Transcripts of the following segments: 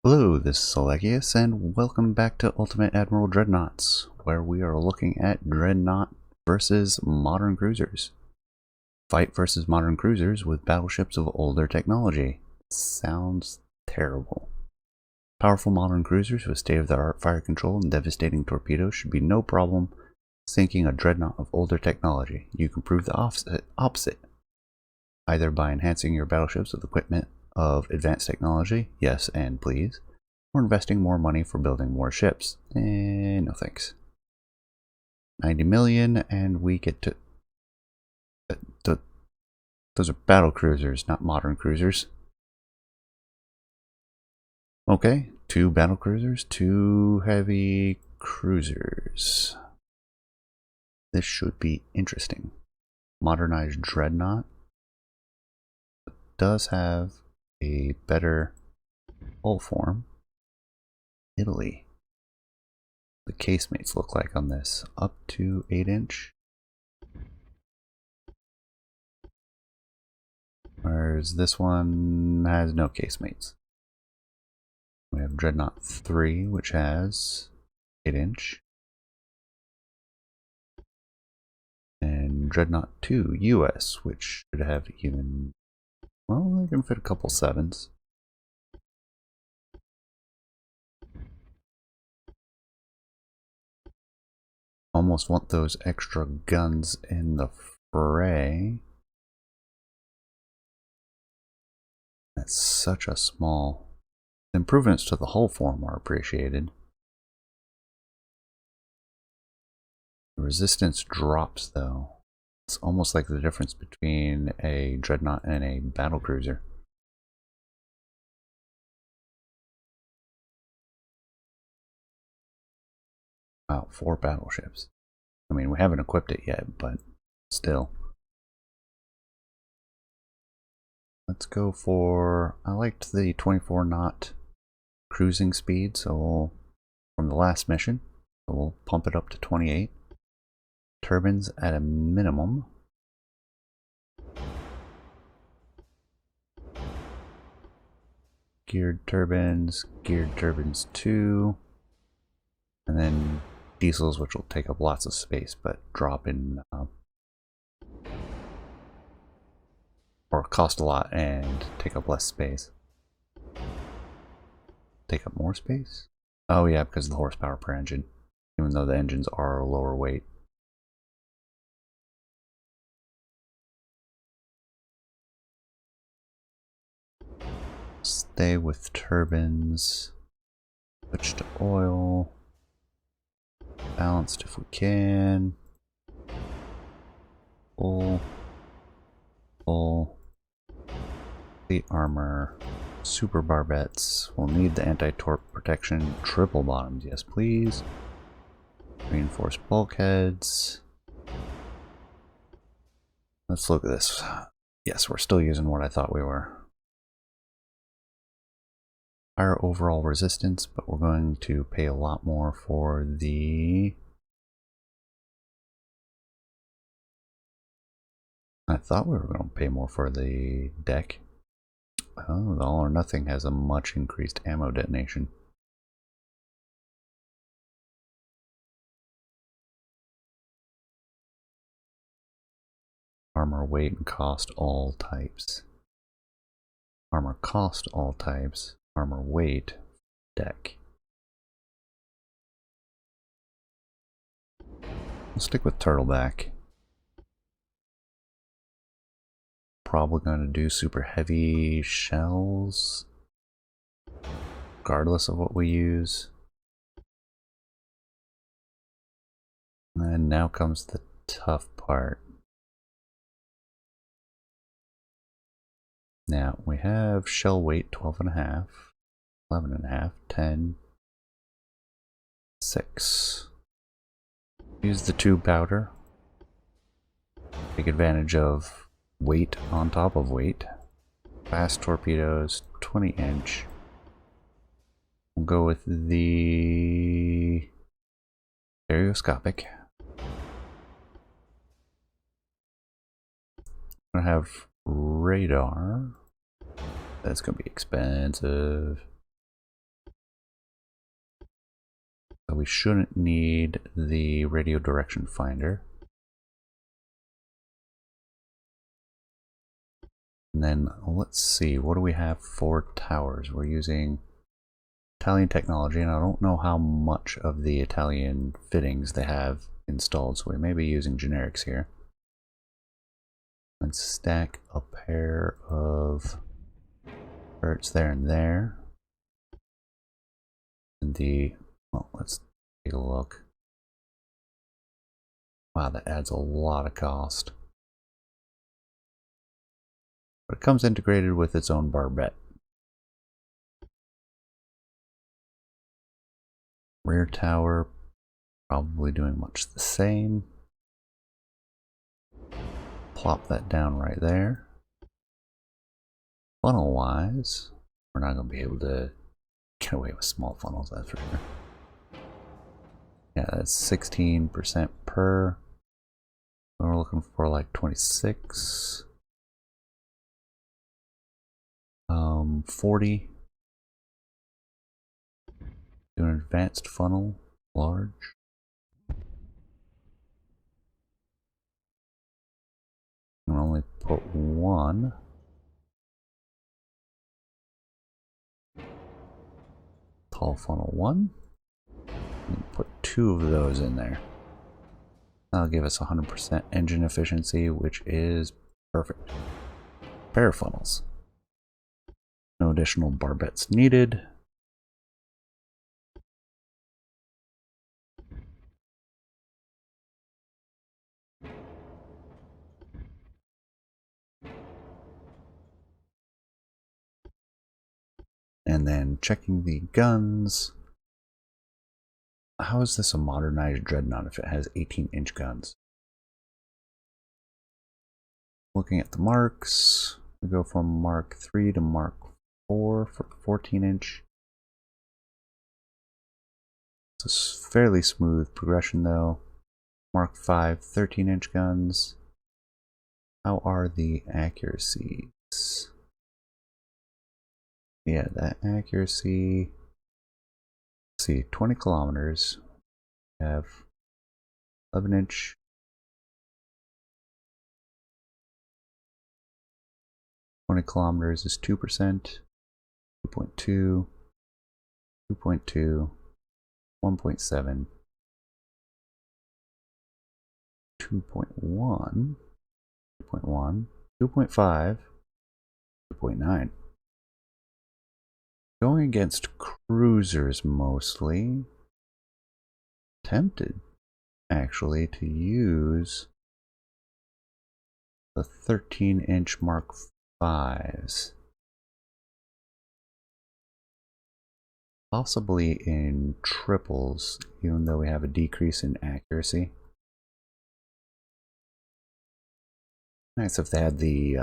Hello, this is Alexius, and welcome back to Ultimate Admiral Dreadnoughts, where we are looking at Dreadnought versus modern cruisers. Fight versus modern cruisers with battleships of older technology. Sounds terrible. Powerful modern cruisers with state-of-the-art fire control and devastating torpedoes should be no problem sinking a Dreadnought of older technology. You can prove the opposite, either by enhancing your battleships with equipment of advanced technology, yes and please, or investing more money for building more ships. No thanks. 90 million and we get to... those are battle cruisers, not modern cruisers. Okay, 2 battle cruisers, 2 heavy cruisers. This should be interesting. Modernized Dreadnought does have a better hull form. Italy. The casemates look like on this, up to 8-inch. Whereas this one has no casemates. We have Dreadnought 3, which has 8-inch. And Dreadnought 2 US, which should have even, well, they can fit a couple 7s. Almost want those extra guns in the fray. That's such a small... Improvements to the hull form are appreciated. The resistance drops though. It's almost like the difference between a Dreadnought and a battlecruiser. Wow, 4 battleships. I mean, we haven't equipped it yet, but still. Let's go for... I liked the 24 knot cruising speed, so from the last mission, so we'll pump it up to 28. Turbines at a minimum. Geared turbines 2. And then diesels, which will take up lots of space, but drop in... or cost a lot and take up less space. Take up more space? Oh yeah, because of the horsepower per engine, even though the engines are lower weight. Stay with turbines. Switch to oil. Balanced if we can. Full. Complete armor. Super barbettes. We'll need the anti-torp protection. Triple bottoms, yes please. Reinforced bulkheads. Let's look at this. Yes, we're still using what I thought we were. Higher overall resistance, but we're going to pay a lot more for the... I thought we were going to pay more for the deck. Oh, the all or nothing has a much increased ammo detonation. Armor weight and cost all types. Armor cost all types. Armor weight deck. We'll stick with turtleback. Probably going to do super heavy shells, regardless of what we use. And now comes the tough part. Now we have shell weight 12.5, 11.5, 10, 6. Use the tube powder. Take advantage of weight on top of weight. Fast torpedoes, 20-inch. We'll go with the stereoscopic. I have radar. That's gonna be expensive. So we shouldn't need the radio direction finder. And then let's see, what do we have for towers? We're using Italian technology, and I don't know how much of the Italian fittings they have installed, so we may be using generics here. Let's stack a pair of turrets there and there. And well, let's take a look. Wow, that adds a lot of cost. But it comes integrated with its own barbette. Rear tower, probably doing much the same. Plop that down right there. Funnel wise, we're not going to be able to get away with small funnels, that's for sure. Yeah, that's 16% per. We're looking for like 26. 40. Do an advanced funnel, large. And only put one. Tall funnel 1. And put 2 of those in there. That'll give us 100% engine efficiency, which is perfect. Pair of funnels. No additional barbettes needed. And then checking the guns. How is this a modernized Dreadnought if it has 18-inch guns? Looking at the marks, we go from Mark 3 to Mark 4 for 14-inch. It's a fairly smooth progression though. Mark 5, 13-inch guns. How are the accuracies? Yeah, that accuracy. Let's see, 20 kilometers. We have 11-inch. 20 kilometers is 2%, 2.2, 2.2, 1.7, 2.1, 2.1, 2.5, 2.9. Going against cruisers mostly. Tempted, actually, to use the 13-inch Mark 5s. Possibly in triples, even though we have a decrease in accuracy. Nice if they had the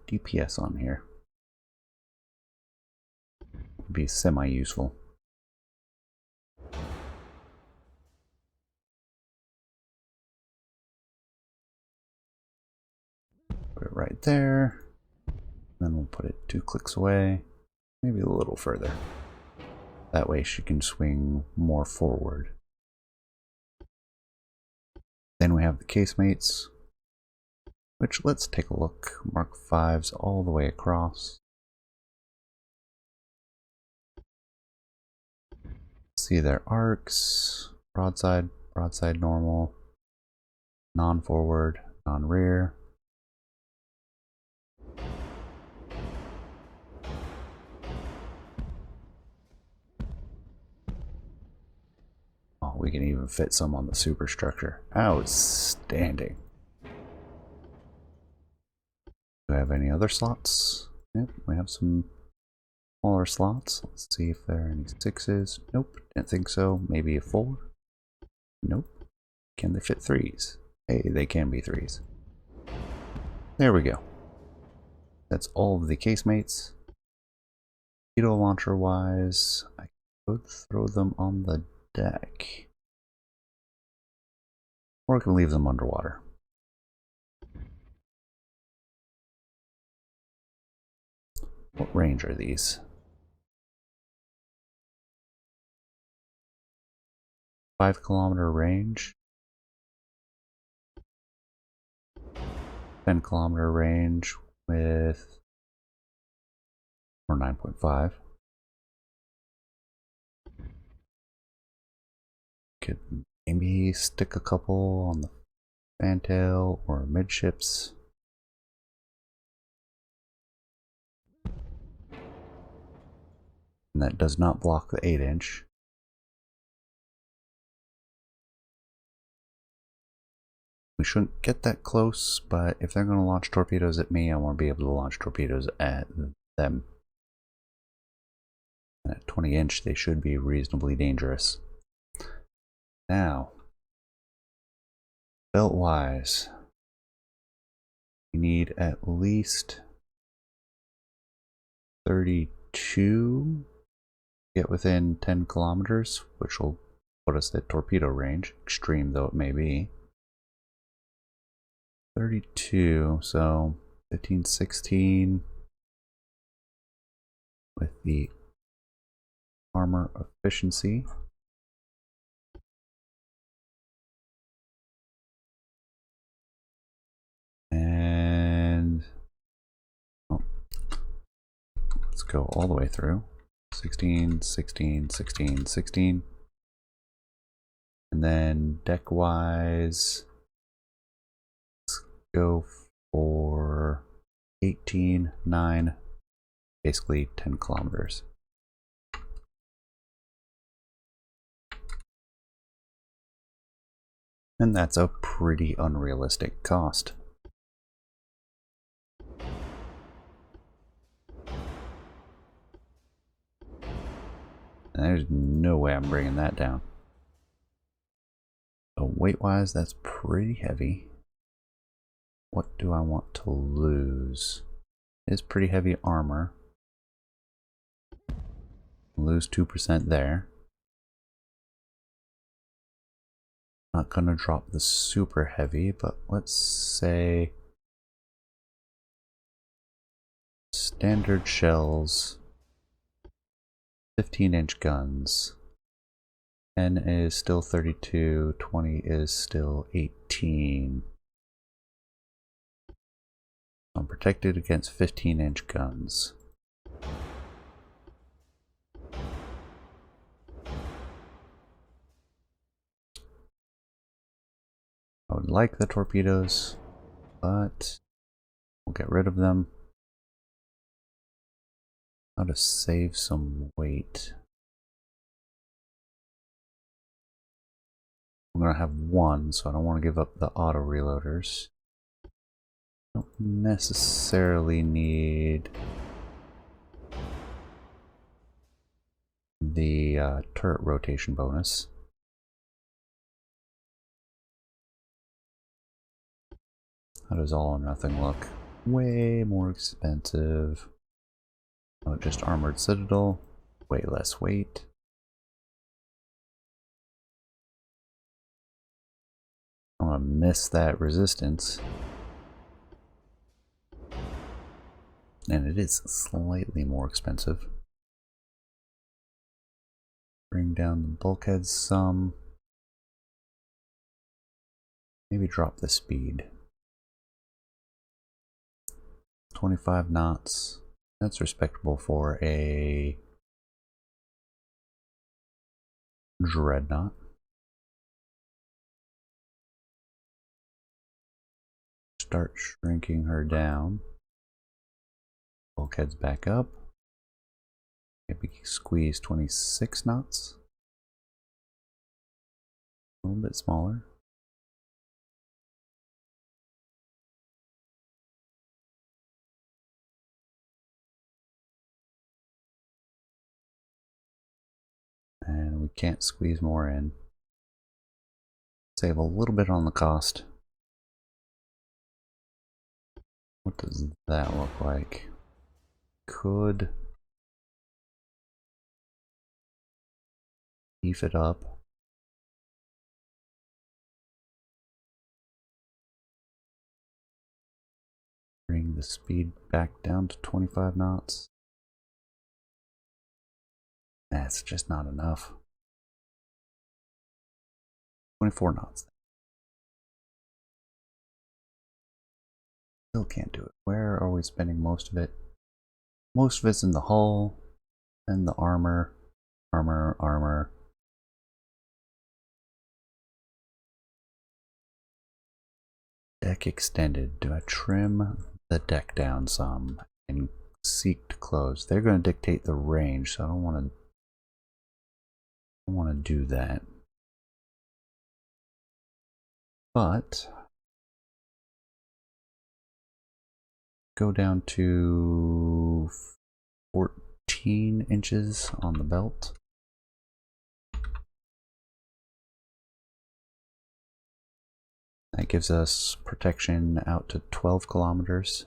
DPS on here. Would be semi-useful. Put it right there. Then we'll put it 2 clicks away, maybe a little further. That way she can swing more forward. Then we have the casemates, which let's take a look. Mark 5s all the way across. See their arcs, broadside, broadside normal, non-forward, non-rear. Oh, we can even fit some on the superstructure. Outstanding. Do we have any other slots? Yep, we have some smaller slots. Let's see if there are any 6s. Nope, didn't think so. Maybe a 4. Nope. Can they fit 3s? Hey, they can be 3s. There we go. That's all of the casemates. Torpedo launcher wise, I could throw them on the deck. Or I can leave them underwater. What range are these? 5-kilometer range, 10-kilometer range with, or 9.5. Could maybe stick a couple on the fantail or midships. And that does not block the 8-inch. We shouldn't get that close, but if they're going to launch torpedoes at me, I want to be able to launch torpedoes at them. And at 20-inch, they should be reasonably dangerous. Now, belt-wise, we need at least 32 to get within 10 kilometers, which will put us at torpedo range, extreme though it may be. 32, so 15, 16 with the armor efficiency. And let's go all the way through. 16, 16, 16, 16. And then deck-wise, let's go for 18, 9, basically 10 kilometers. And that's a pretty unrealistic cost. And there's no way I'm bringing that down. So weight-wise, that's pretty heavy. What do I want to lose? It's pretty heavy armor. Lose 2% there. Not gonna drop the super heavy, but let's say standard shells, 15-inch guns. 10 is still 32, 20 is still 18. I'm protected against 15-inch guns. I would like the torpedoes, but we'll get rid of them. How to save some weight. I'm going to have one, so I don't want to give up the auto reloaders. Don't necessarily need the turret rotation bonus. How does all or nothing look? Way more expensive. Oh, just armored citadel. Way less weight. I'm gonna miss that resistance. And it is slightly more expensive. Bring down the bulkheads some. Maybe drop the speed. 25 knots. That's respectable for a Dreadnought. Start shrinking her down. Bulkheads back up. Maybe squeeze 26 knots. A little bit smaller. And we can't squeeze more in. Save a little bit on the cost. What does that look like? Could beef it up. Bring the speed back down to 25 knots. That's just not enough. 24 knots. Still can't do it. Where are we spending most of it? Most of it's in the hull and the armor. Armor. Deck extended. Do I trim the deck down some and seek to close? They're going to dictate the range, so I don't want to do that. But go down to 14 inches on the belt. That gives us protection out to 12 kilometers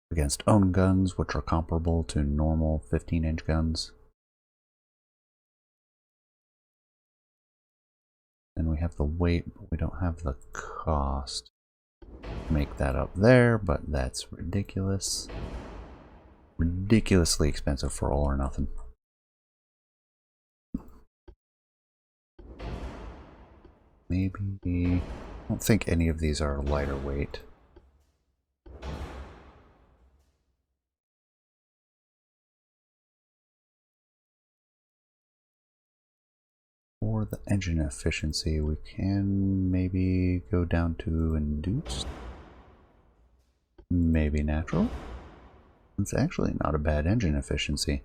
against own guns, which are comparable to normal 15-inch guns. And we have the weight, but we don't have the cost. Make that up there, but that's ridiculous. Ridiculously expensive for all or nothing. Maybe... I don't think any of these are lighter weight. For the engine efficiency, we can maybe go down to induced. Maybe natural. It's actually not a bad engine efficiency.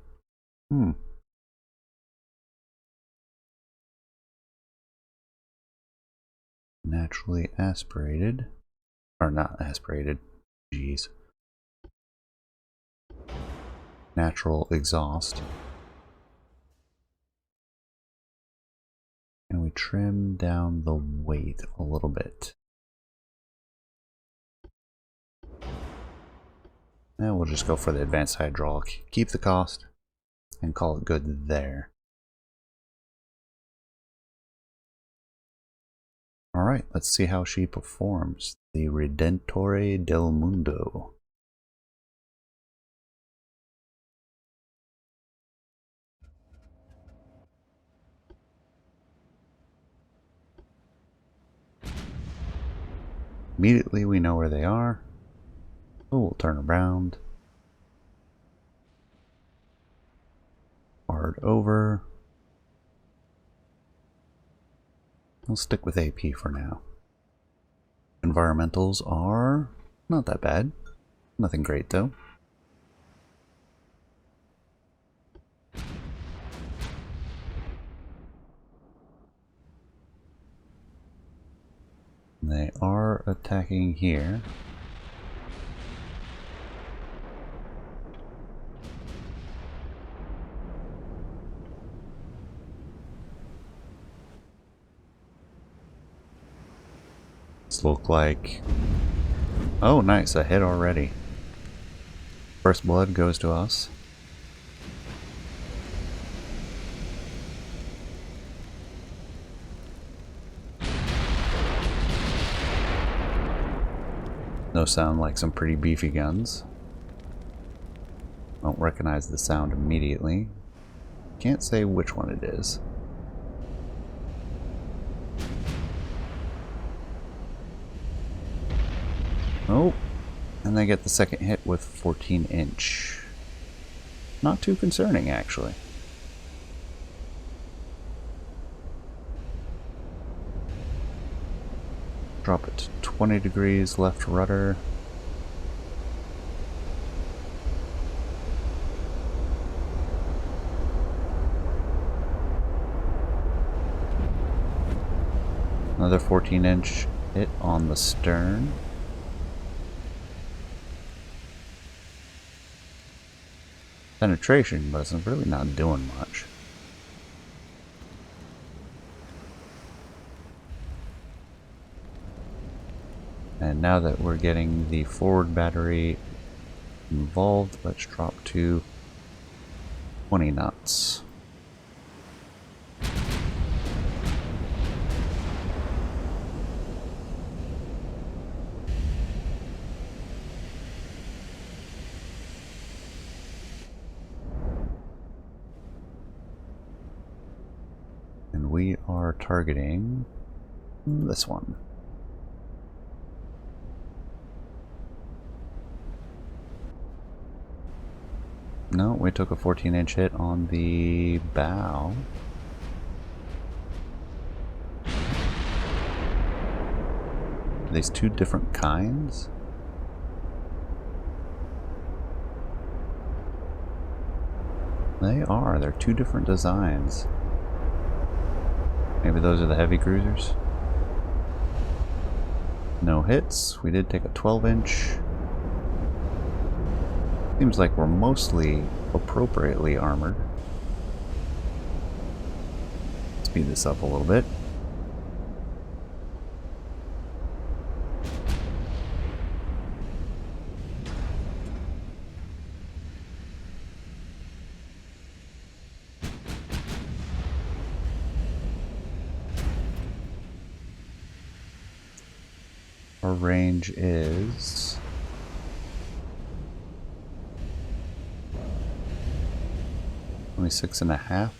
Naturally aspirated. Or not aspirated. Jeez. Natural exhaust. And we trim down the weight a little bit. And we'll just go for the advanced hydraulic. Keep the cost and call it good there. Alright, let's see how she performs. The Redentore del Mundo. Immediately we know where they are. So we'll turn around. Hard over. We'll stick with AP for now. Environmentals are not that bad. Nothing great though. They are attacking here. This look like... Oh, nice, a hit already. First blood goes to us. Those sound like some pretty beefy guns. Don't recognize the sound immediately. Can't say which one it is. Oh, and they get the second hit with 14-inch. Not too concerning, actually. Drop it to 20 degrees left rudder. Another 14-inch hit on the stern. Penetration, but it's really not doing much. And now that we're getting the forward battery involved, let's drop to 20 knots. we are targeting this one. No, we took a 14-inch hit on the bow. Are these two different kinds? They are. They're two different designs. Maybe those are the heavy cruisers. No hits. We did take a 12-inch. Seems like we're mostly appropriately armored. Speed this up a little bit. Our range is 26.5.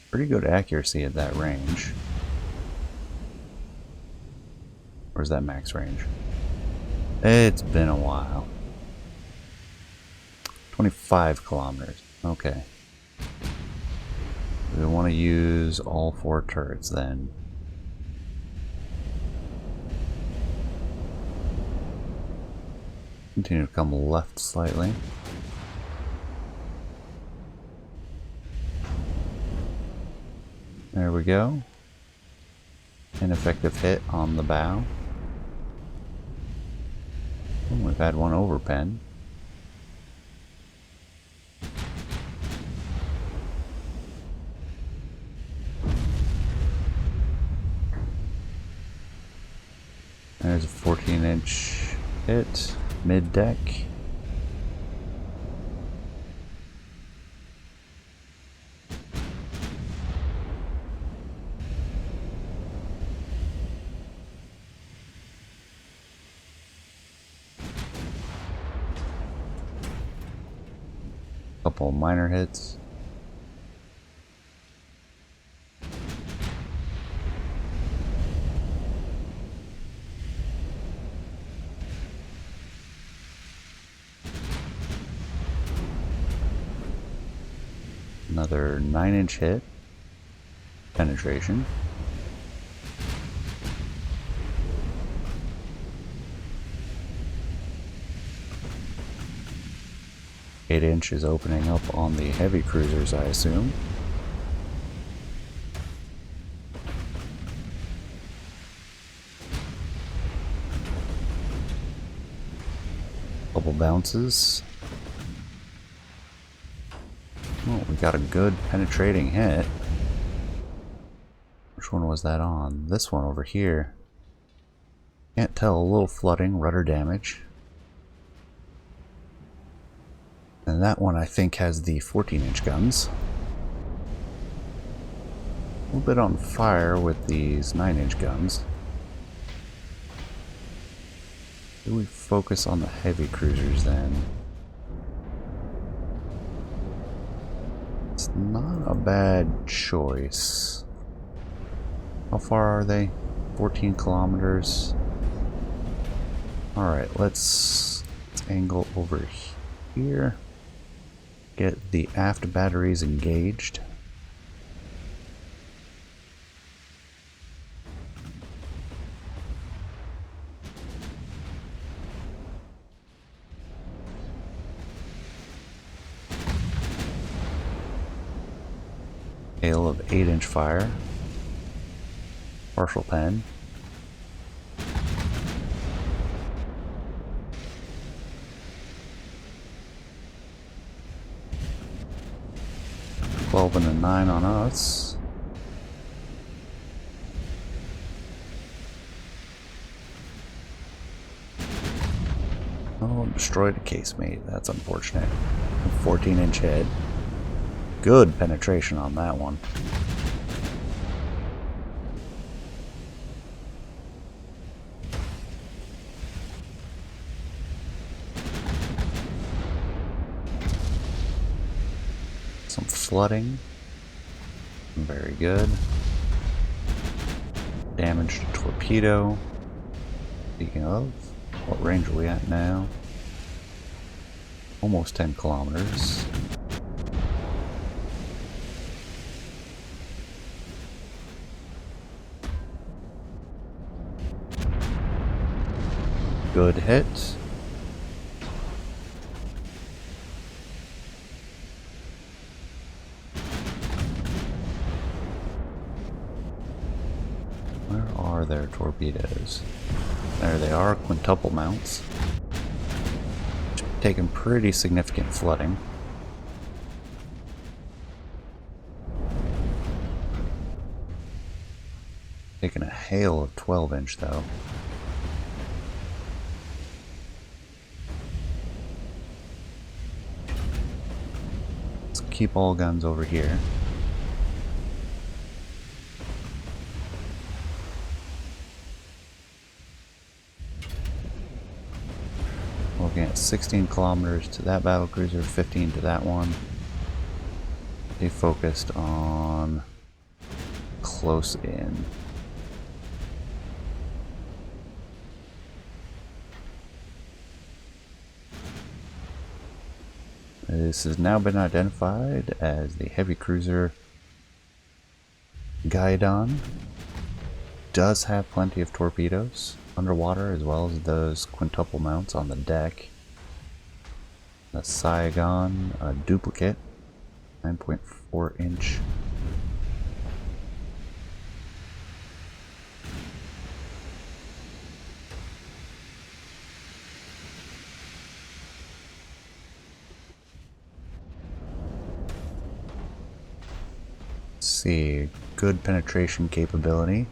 Pretty good accuracy at that range. Where's that max range? It's been a while. 25 kilometers. Okay. We want to use all 4 turrets then. Continue to come left slightly. There we go. Ineffective hit on the bow. Oh, we've had one overpen. There's a 14-inch hit. Mid-deck. Couple minor hits. Another 9-inch hit. Penetration. Eight-inch is opening up on the heavy cruisers, I assume. Couple bounces. Oh, we got a good penetrating hit. Which one was that on? This one over here. Can't tell, a little flooding, rudder damage. And that one I think has the 14-inch guns. A little bit on fire with these 9-inch guns. Do we focus on the heavy cruisers then? It's not a bad choice. How far are they? 14 kilometers. Alright, let's angle over here. Get the aft batteries engaged. Hail of 8-inch fire. Partial pen. $12 and a 9 on us. Oh, destroyed a casemate. That's unfortunate. 14-inch head. Good penetration on that one. Some flooding. Very good. Damage to torpedo. Speaking of, what range are we at now? Almost 10 kilometers. Good hit. Where are their torpedoes? There they are, quintuple mounts. Taking pretty significant flooding. Taking a hail of 12-inch though. Let's keep all guns over here. Looking at 16 kilometers to that battlecruiser, 15 to that one. They focused on close in. This has now been identified as the heavy cruiser Guidon. Does have plenty of torpedoes underwater, as well as those quintuple mounts on the deck. The Saigon, a duplicate, 9.4-inch. Let's see, good penetration capability.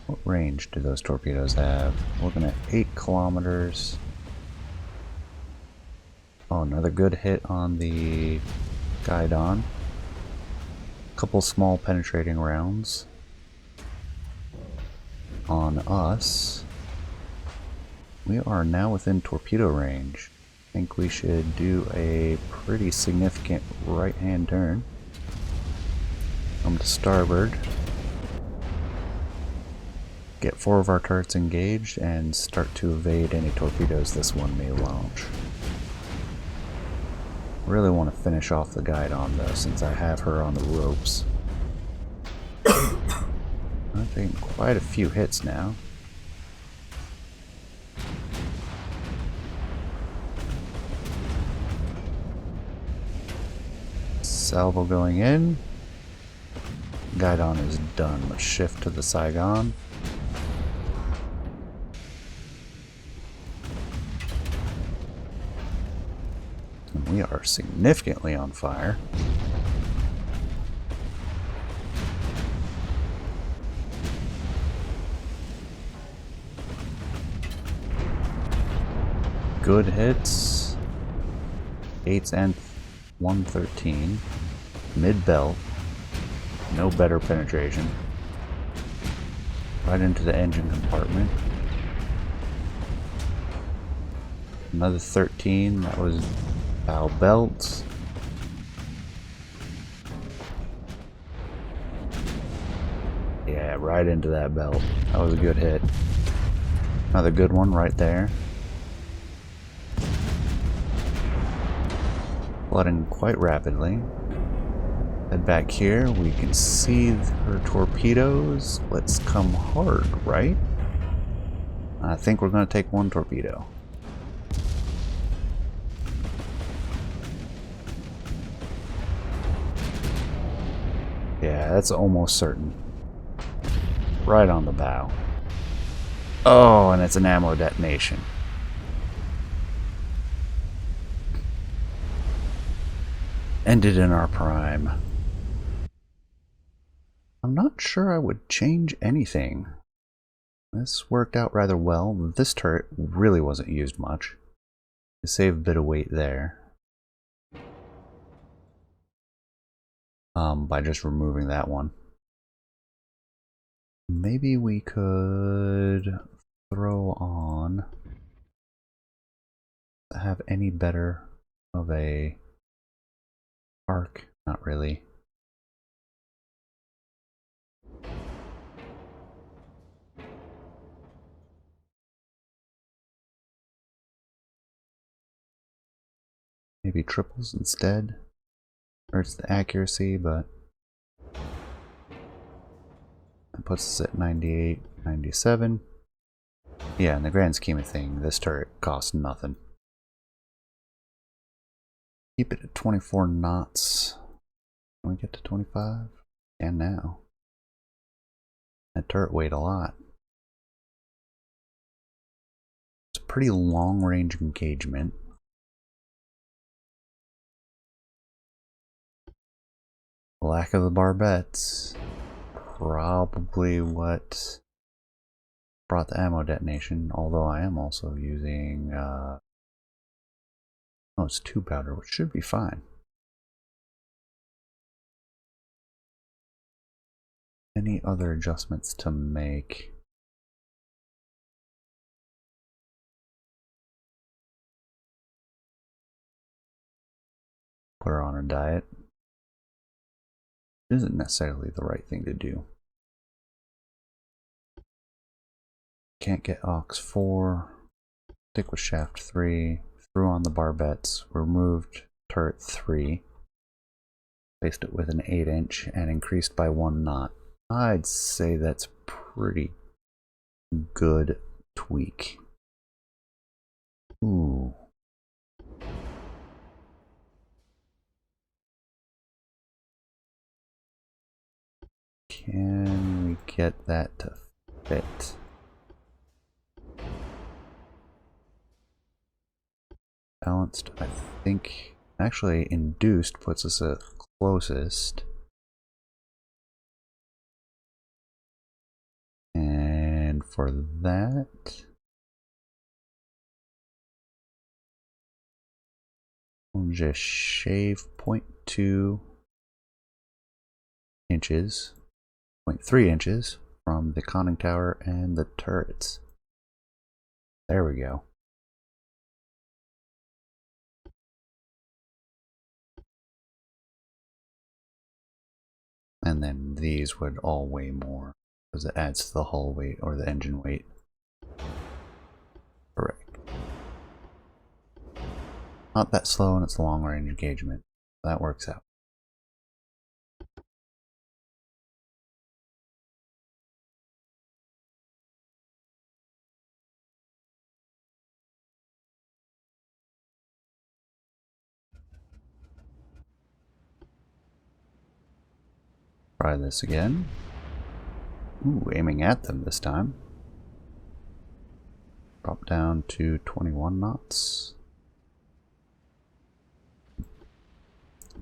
What range do those torpedoes have? Looking at 8 kilometers. Oh, another good hit on the Guidon. Couple small penetrating rounds on us. We are now within torpedo range. I think we should do a pretty significant right-hand turn. Come to starboard. Get 4 of our turrets engaged and start to evade any torpedoes this one may launch. Really want to finish off the Guidon though, since I have her on the ropes. I'm taking quite a few hits now. Salvo going in. Guidon is done. Let's shift to the Saigon. And we are significantly on fire. Good hits. 8th and 113. Mid-belt. No better penetration. Right into the engine compartment. Another 13. That was bow belt. Yeah, right into that belt. That was a good hit. Another good one right there. Flooding quite rapidly. Head back here, we can see her torpedoes. Let's come hard, right? I think we're going to take 1 torpedo. Yeah, that's almost certain. Right on the bow. Oh, and it's an ammo detonation. Ended in our prime. I'm not sure I would change anything. This worked out rather well. This turret really wasn't used much. To save a bit of weight there. By just removing that one. Maybe we could throw on... have any better of a park. Not really. Maybe triples instead. Hurts the accuracy, but that puts us at 98, 97. Yeah, in the grand scheme of things, this turret costs nothing. Keep it at 24 knots. Can we get to 25? And now. That turret weighed a lot. It's a pretty long range engagement. Lack of the barbettes. Probably what brought the ammo detonation, although I am also using oh, it's 2 powder, which should be fine. Any other adjustments to make? Put her on a diet. It isn't necessarily the right thing to do. Can't get aux 4. Stick with shaft 3. Threw on the barbettes. Removed turret 3. Placed it with an 8-inch and increased by 1 knot. I'd say that's pretty good tweak. Ooh. Can we get that to fit? Balanced, I think. Actually, induced puts us at closest. And for that, we'll just shave 0.2 inches, 0.3 inches from the conning tower and the turrets. There we go. And then these would all weigh more because it adds to the hull weight or the engine weight. Correct. Not that slow, and it's a long range engagement. That works out. Try this again. Ooh, aiming at them this time. Drop down to 21 knots.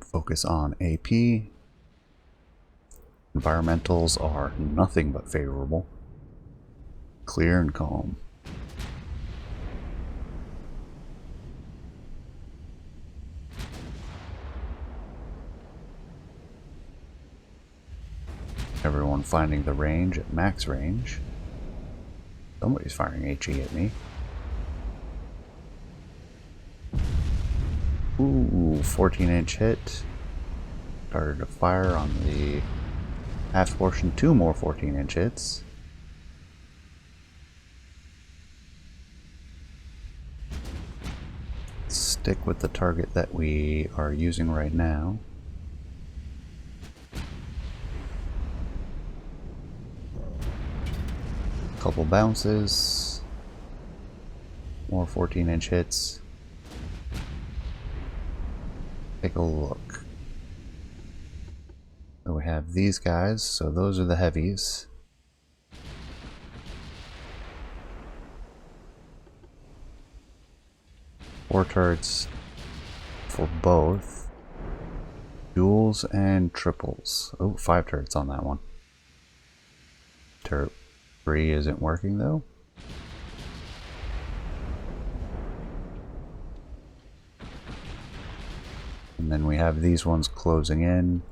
Focus on AP. Environmentals are nothing but favorable. Clear and calm. Everyone finding the range at max range. Somebody's firing HE at me. Ooh, 14-inch hit. Started to fire on the aft portion. 2 more 14-inch hits. Stick with the target that we are using right now. Couple bounces. More 14-inch hits. Take a look. So we have these guys, so those are the heavies. Four turrets for both. Duals and triples. Oh, 5 turrets on that one. Turret 3 isn't working though. And then we have these ones closing in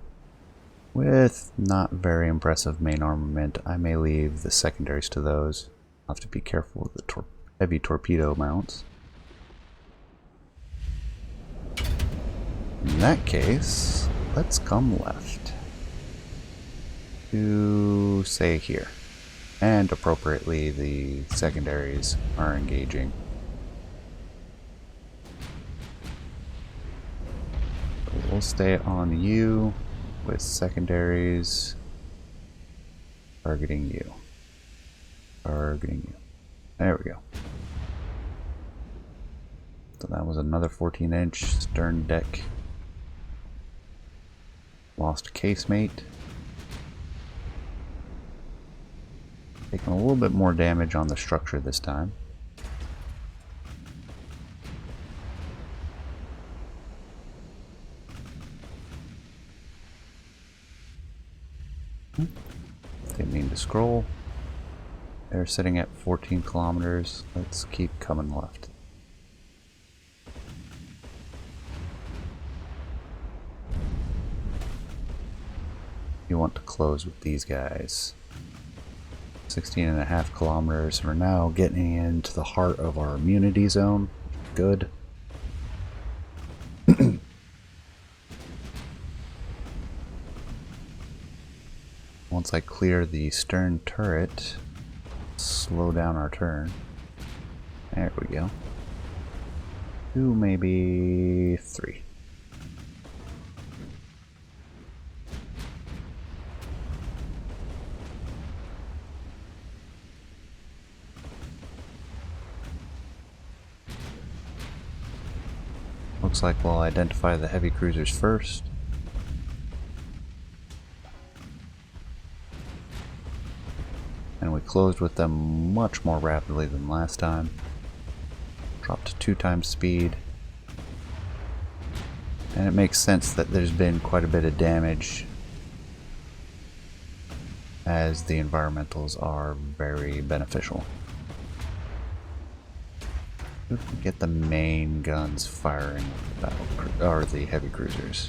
with not very impressive main armament. I may leave the secondaries to those. I'll have to be careful with the heavy torpedo mounts. In that case, let's come left to, say, here. And appropriately, the secondaries are engaging. So we'll stay on you with secondaries targeting you. Targeting you. There we go. So that was another 14-inch stern deck. Lost casemate. Taking a little bit more damage on the structure this time. Didn't mean to scroll. They're sitting at 14 kilometers. Let's keep coming left. You want to close with these guys. 16.5 kilometers. We're now getting into the heart of our immunity zone. Good. Once I clear the stern turret, slow down our turn. There we go. 2, maybe 3. Looks like we'll identify the heavy cruisers first. And we closed with them much more rapidly than last time. Dropped to 2 times speed. And it makes sense that there's been quite a bit of damage, as the environmentals are very beneficial. If we get the main guns firing with the heavy cruisers.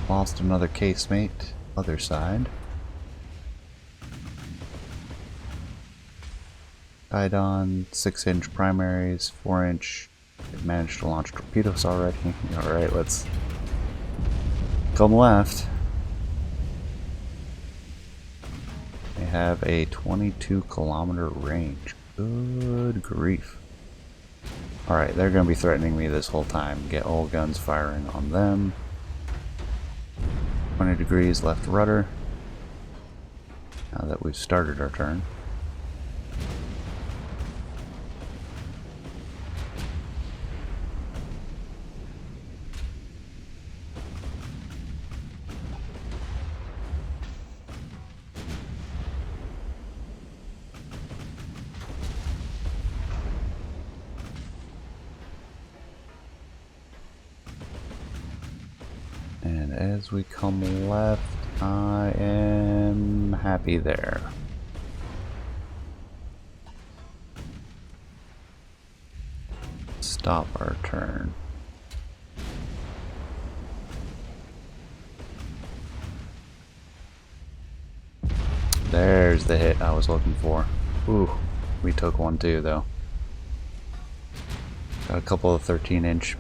Lost another casemate, other side. Tied on 6-inch primaries, 4-inch. They've managed to launch torpedoes already. Alright, let's come left. They have a 22-kilometer range. Good grief. Alright, they're going to be threatening me this whole time. Get all guns firing on them. 20 degrees left rudder. Now that we've started our turn. And as we come left, I am happy there. Stop our turn. There's the hit I was looking for. Ooh, we took one too though. Got a couple of 13-inch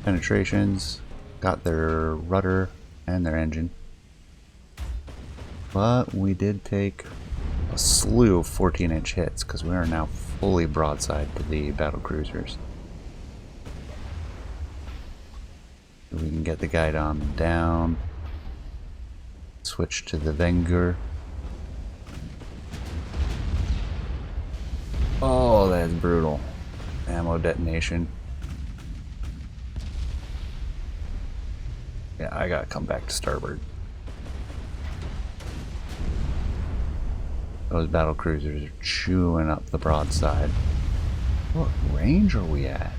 penetrations. Got their rudder and their engine. But we did take a slew of 14-inch hits because we are now fully broadside to the battlecruisers. We can get the guidon down. Switch to the Wenger. Oh, that's brutal. Ammo detonation. Yeah, I gotta come back to starboard. Those battlecruisers are chewing up the broadside. What range are we at?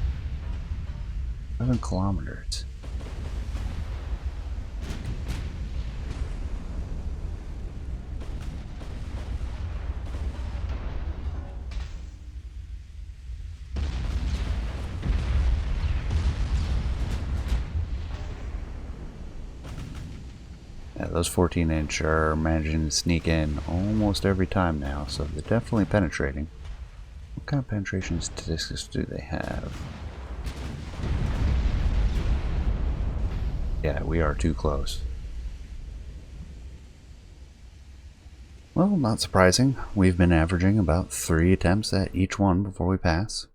7 kilometers. Yeah, those 14-inch are managing to sneak in almost every time now, so they're definitely penetrating. What kind of penetration statistics do they have? Yeah, we are too close. Well, not surprising. We've been averaging about 3 attempts at each one before we pass.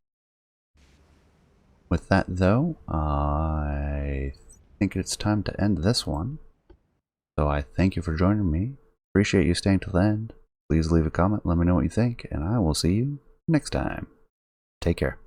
With that, though, I think it's time to end this one. So I thank you for joining me. Appreciate you staying till the end. Please leave a comment, let me know what you think, and I will see you next time. Take care.